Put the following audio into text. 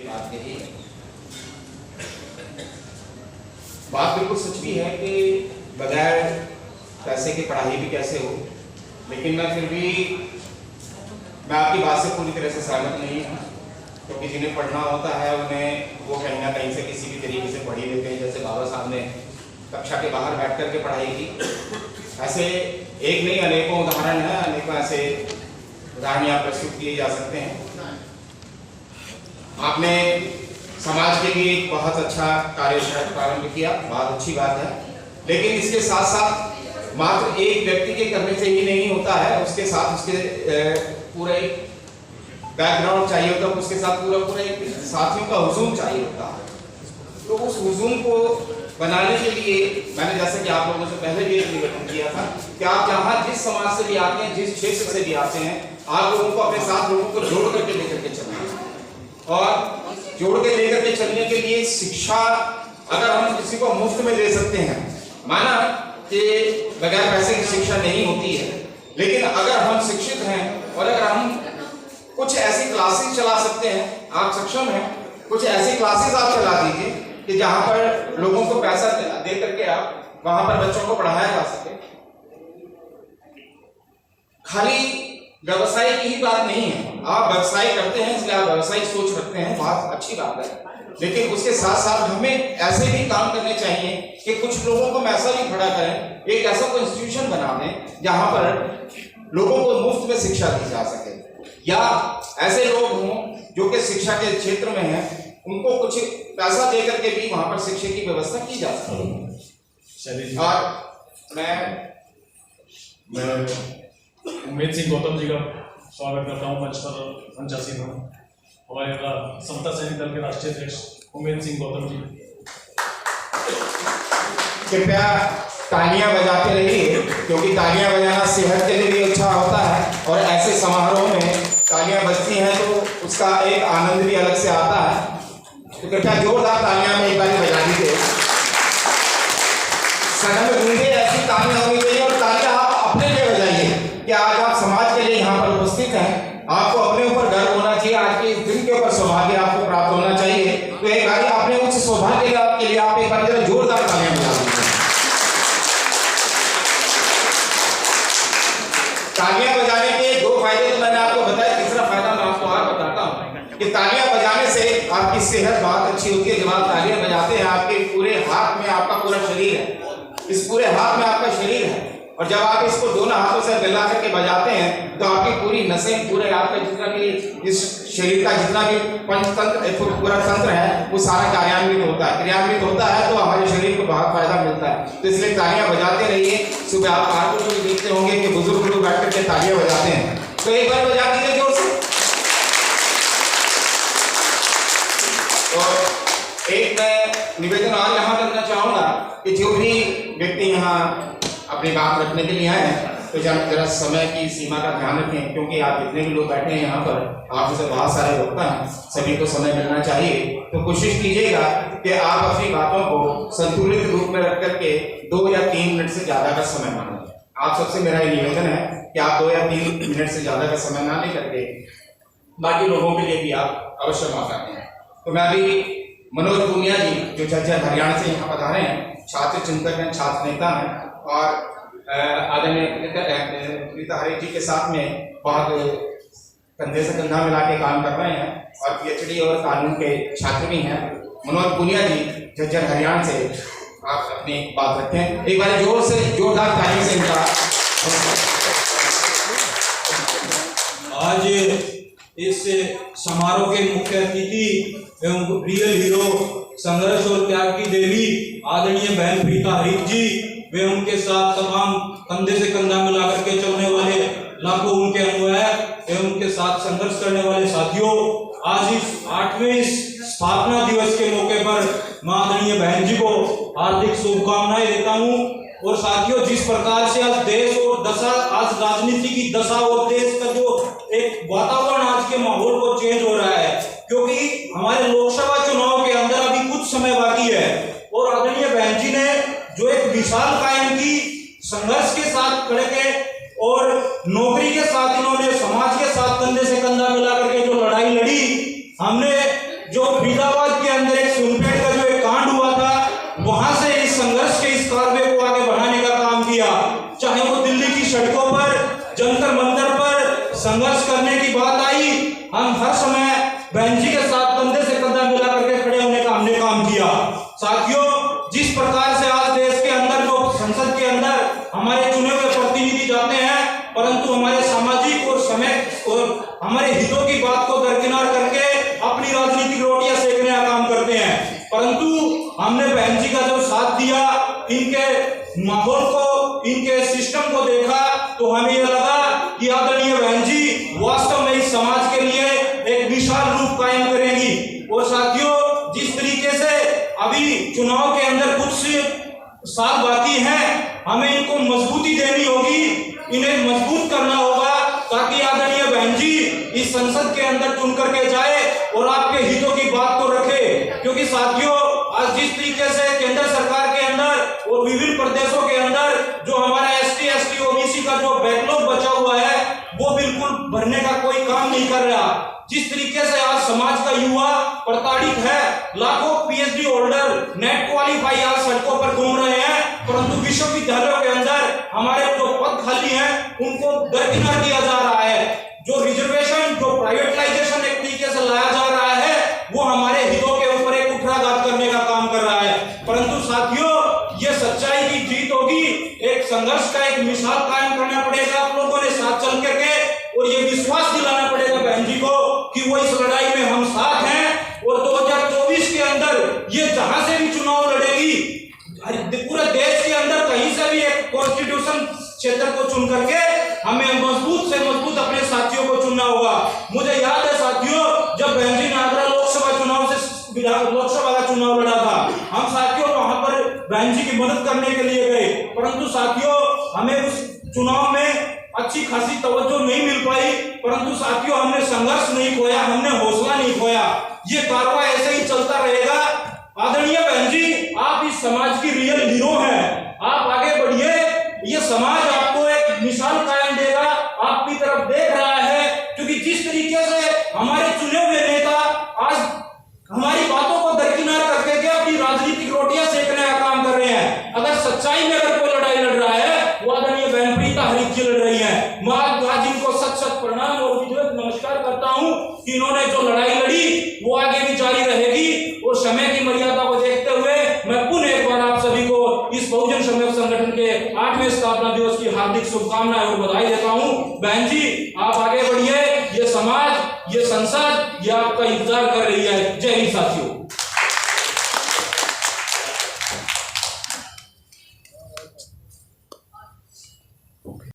बात कही है, बात बिल्कुल सच भी है कि बगैर पैसे की पढ़ाई भी कैसे हो, लेकिन मैं फिर भी मैं आपकी बात से पूरी तरह से सहमत नहीं हूँ, क्योंकि जिन्हें पढ़ना होता है उन्हें वो कहीं ना कहीं से किसी भी तरीके से पढ़ ही लेते हैं। जैसे बाबा साहब ने कक्षा के बाहर बैठ कर के पढ़ाई की, ऐसे एक नहीं अनेकों उदाहरण हैं, अनेकों ऐसे उदाहरण यहाँ प्रस्तुत किए जा सकते हैं। आपने समाज के लिए एक बहुत अच्छा कार्य प्रारंभ किया, बहुत अच्छी बात है, लेकिन इसके साथ साथ मात्र एक व्यक्ति के करने से ही नहीं होता है, उसके साथ उसके पूरा एक बैकग्राउंड चाहिए होता है, उसके साथ पूरा एक साथियों का हुजूम चाहिए होता है। तो उस हुजूम को बनाने के लिए मैंने जैसे कि आप लोगों से पहले भी एक निवेदन किया था कि आप जहाँ जिस समाज से भी आते हैं, जिस क्षेत्र से भी आते हैं, आप लोगों को अपने साथ लोगों को जोड़ करके लेकर के चलना है। और जोड़ के लेकर के चलने के लिए शिक्षा अगर हम किसी को मुफ्त में दे सकते हैं, माना कि बगैर पैसे की शिक्षा नहीं होती है, लेकिन अगर हम शिक्षित हैं और अगर हम कुछ ऐसी क्लासेस चला सकते हैं, आप सक्षम हैं, कुछ ऐसी क्लासेस आप चला दीजिए कि जहां पर लोगों को पैसा दे करके आप वहां पर बच्चों को पढ़ाया जा सके। खाली व्यवसाय की ही बात नहीं है, आप व्यवसाय करते हैं इसलिए आप व्यवसायिक सोच रखते हैं, बहुत अच्छी बात है, लेकिन उसके साथ साथ हमें ऐसे भी काम करने चाहिए कि कुछ लोगों को हम ऐसा भी खड़ा करें, एक ऐसा कोई इंस्टीट्यूशन बना दें जहां पर लोगों को मुफ्त में शिक्षा दी जा सके, या ऐसे लोग हों जो कि शिक्षा के क्षेत्र में हैं, उनको कुछ पैसा दे करके भी वहां पर शिक्षा की व्यवस्था की जा सके। और मैं उम्मेद सिंह गौतम जी का स्वागत करता हूँ मंच पर मंचासी में। हमारे समता सैनिक दल के राष्ट्रीय अध्यक्ष उम्मेद सिंह गौतम जी, कृपया तालियां बजाते रहिए, क्योंकि तालियां बजाना सेहत के लिए भी अच्छा होता है और ऐसे समारोह में तालियां बजती हैं तो उसका एक आनंद भी अलग से आता है। तो कृपया जोरदार तालियां में एक बार बजा दीजिए। सदन में गूंजे ऐसी तालियां होनी चाहिए, और तालियां आप अपने लिए बजाइए कि आज आप समाज के लिए यहाँ पर उपस्थित हैं, आपको अपने ऊपर गर्व होना चाहिए, आज के दिन के ऊपर सौभाग्य आपको प्राप्त होना चाहिए। तो एक बार अपने उच्च सौभाग्य के लिए आप एक बार जरा जोरदार तालियां बजा दीजिए। तालियां बजाने के दो फायदे तो मैंने आपको बताया, तीसरा फायदा मैं आपको और बताता हूँ कि तालियां बजाने से आपकी सेहत बहुत अच्छी होती है। जब आप तालियां बजाते हैं, आपके पूरे हाथ में आपका पूरा शरीर है, इस पूरे हाथ में आपका शरीर है, और जब आप इसको दोनों हाथों से मिला करके बजाते हैं तो आपकी पूरी नसें, पूरे आपका जितना भी इस शरीर का जितना भी पंचतंत्र पूरा तंत्र है वो सारा क्रियान्वित होता है, तो हमारे शरीर को बहुत फायदा मिलता है। तो इसलिए तालियां बजाते रहिए। सुबह आप पार्कों में देखते होंगे कि बुजुर्ग लोग बैठ करके तालियां बजाते हैं, तो एक बार बजा दीजिए जोर से। और एक मैं निवेदन और यहाँ करना चाहूँगा कि जो भी व्यक्ति यहाँ अपनी बात रखने के लिए आए हैं, तो जरा समय की सीमा का ध्यान रखें, क्योंकि आप जितने भी लोग बैठे हैं यहाँ पर, आप से बहुत सारे वक्ता हैं, सभी को समय मिलना चाहिए। तो कोशिश कीजिएगा कि आप अपनी बातों को संतुलित रूप में रख करके 2 या 3 मिनट से ज़्यादा का समय ना लें। आप सबसे मेरा ये निवेदन है कि आप 2 या 3 मिनट से ज़्यादा का समय ना ले करके बाकी लोगों के लिए भी आप अवश्य मौका दें। तो मैं अभी मनोज पूनिया जी, जो झज्जर हरियाणा से यहाँ पधारे हैं, छात्र चिंतक हैं, छात्र नेता हैं, और आदरणीय प्रीता हरे जी के साथ में बहुत कंधे से कंधा मिला के काम कर रहे हैं, और पीएचडी और कानून के छात्र भी हैं। मनोज पूनिया जी झज्जर हरियाणा से, आप अपनी बात रखें। एक बार जोर से जोरदार ताली से इनका। आज इस समारोह के मुख्य अतिथि एवं रियल हीरो, संघर्ष और त्याग की देवी आदरणीय बहन प्रीता हरीफ जी वे उनके साथ तमाम कंधे से कंधा मिला करके चलने वाले लाखों उनके अनुयायी एवं उनके साथ संघर्ष करने वाले साथियों, आज इस 8वें स्थापना दिवस के मौके पर मैं आदरणीय बहन जी को हार्दिक शुभकामनाएं देता हूं। और साथियों, जिस प्रकार से आज देश और दशा, आज राजनीति की दशा और देश का जो एक वातावरण, आज के माहौल को चेंज हो रहा है, क्योंकि हमारे लोकसभा चुनाव के अंदर अभी कुछ समय बाकी है, और आदरणीय बहन जी ने जो एक मिसाल कायम की, संघर्ष के साथ खड़े के और नौकरी के साथ इन्होंने समाज के साथ कंधे से कंधा मिला करके जो लड़ाई लड़ी, हमने जो जो फरीदाबाद के अंदर एक सुनपेट का जो एक कांड हुआ था, वहां से इस संघर्ष के इस कार्य को आगे बढ़ाने का काम किया। चाहे वो दिल्ली की सड़कों पर, जंतर मंतर पर संघर्ष करने की बात आई, हम हर समय बहन जी के साथ कंधे से कंधा मिला करके खड़े होने का हमने काम किया। साथियों, जिस प्रकार से आज देश के अंदर जो संसद के अंदर हमारे चुने हुए प्रतिनिधि जाते हैं, परंतु हमारे सामाजिक और समय और हमारे हितों की बात को दरकिनार करके अपनी राजनीतिक रोटियां सेकने का काम करते हैं, परंतु हमने बहन जी का जब साथ दिया, इनके माहौल को, इनके सिस्टम को देखा, तो हमें यह लगा कि आदरणीय बहन जी वास्तव में इस समाज के लिए एक विशाल रूप कायम करेंगी। और साथियों, जिस तरीके से अभी चुनाव के अंदर कुछ साल बाकी हैं, हमें इनको मजबूती देनी होगी, इन्हें मजबूत करना होगा, ताकि आदरणीय बहन जी इस संसद के अंदर चुन करके जाए और आपके हितों की बात को रखे। क्योंकि साथियों, आज जिस तरीके से केंद्र सरकार के अंदर और विभिन्न प्रदेशों के अंदर जो हमारा ST, ST, OBC का जो बैकलॉग बचा हुआ है, वो बिल्कुल भरने का कोई काम नहीं कर रहा। जिस तरीके से आज समाज का युवा प्रताड़ित है, लाखों PhD होल्डर नेट क्वालिफाई आज सड़कों पर घूम रहे हैं, परंतु विश्वविद्यालयों के अंदर हमारे जो पद खाली हैं उनको दरकिनार किया जा रहा है। जो रिजर्वेशन, जो प्राइवेटाइजेशन एक तरीके से लाया जा रहा है, वो हमारे हितों के ऊपर एक कुठाराघात करने का काम कर रहा है। परंतु साथियों, ये सच्चाई की जीत होगी। एक संघर्ष का एक मिसाल कायम करना पड़ेगा आप लोगों ने साथ चल करके, और ये विश्वास दिलाना पड़ेगा बहन जी को कि वो इस लड़ाई में हम साथ हैं। और 2024 के अंदर ये जहां से भी चुनाव लड़ेगी, पूरे देश के अंदर कहीं से भी एक कॉन्स्टिट्यूशन क्षेत्र को चुन करके हमें मजबूत से मजबूत अपने साथियों को चुनना होगा। मुझे याद है साथियों, जब बहन जी ने आगरा लोकसभा चुनाव से लोकसभा का चुनाव लड़ा था, हम साथियों वहां पर बहन जी की मदद करने के लिए गए, परंतु साथियों हमें उस चुनाव में अच्छी खासी तवज्जो नहीं मिल पाई। परंतु साथियों, हमने संघर्ष नहीं खोया, हमने हौसला नहीं खोया। ये कारवां ऐसे ही चलता रहेगा। आदरणीय बहन जी, आप इस समाज की रियल हीरो हैं, आप आगे बढ़िए। ये समाज आपको एक मिसाल कायम देगा, आपकी तरफ देख रहा है। क्योंकि जिस तरीके से हमारे चुने हुए नेता आज हमारी बातों को दरकिनार करके अपनी राजनीतिक रोटियां सेकने का काम कर रहे हैं, अगर सच्चाई में अगर कोई लड़ाई लड़ रहा है, वो आदरणीय बहन प्रीता हरिक जी लड़ रही है। मैं आज इनको सत सत प्रणाम और विधिवत नमस्कार करता हूं कि इन्होंने जो लड़ाई लड़ी वो आगे भी जारी रहेगी। और समय की मर्यादा को देखते हुए मैं पुनः एक बार आप सभी को इस बहुजन समाज संगठन के 8वें स्थापना दिवस की हार्दिक शुभकामनाएं और बधाई देता हूं। बहन जी, आप आगे बढ़िए, ये समाज, ये संसद, ये आपका इंतजार कर रही है। जय